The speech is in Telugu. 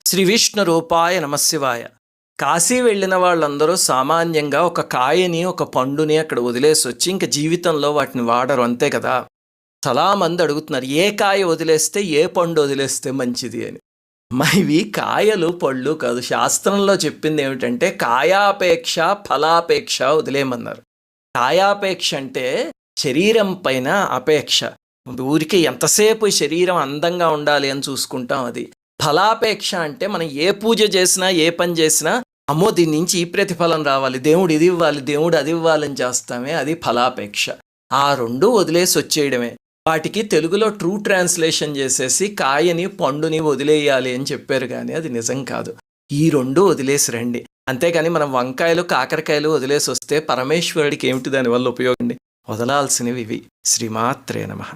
శ్రీ విష్ణు రూపాయ నమశివాయ. కాశీ వెళ్ళిన వాళ్ళందరూ సామాన్యంగా ఒక కాయని ఒక పండుని అక్కడ వదిలేసి వచ్చి ఇంక జీవితంలో వాటిని వాడరు, అంతే కదా. చాలామంది అడుగుతున్నారు, ఏ కాయ వదిలేస్తే ఏ పండు వదిలేస్తే మంచిది అని. ఇవి కాయలు పళ్ళు కాదు. శాస్త్రంలో చెప్పింది ఏమిటంటే కాయాపేక్ష ఫలాపేక్ష వదిలేయమన్నారు. కాయాపేక్ష అంటే శరీరం పైన అపేక్ష, ఊరికి ఎంతసేపు శరీరం అందంగా ఉండాలి అని చూసుకుంటాం. అది ఫలాపేక్ష అంటే మనం ఏ పూజ చేసినా ఏ పని చేసినా అమ్మో దీని నుంచి ఈ ప్రతిఫలం రావాలి, దేవుడు ఇది ఇవ్వాలి, దేవుడు అది ఇవ్వాలని చేస్తామే, అది ఫలాపేక్ష. ఆ రెండు వదిలేసి వచ్చేయడమే. వాటికి తెలుగులో ట్రూ ట్రాన్స్లేషన్ చేసేసి కాయని పండుని వదిలేయాలి అని చెప్పారు, కానీ అది నిజం కాదు. ఈ రెండు వదిలేసి రండి. అంతేగాని మనం వంకాయలు కాకరకాయలు వదిలేసి వస్తే పరమేశ్వరుడికి ఏమిటి దానివల్ల ఉపయోగం? వదలాల్సినవి ఇవి. శ్రీమాత్రే నమః.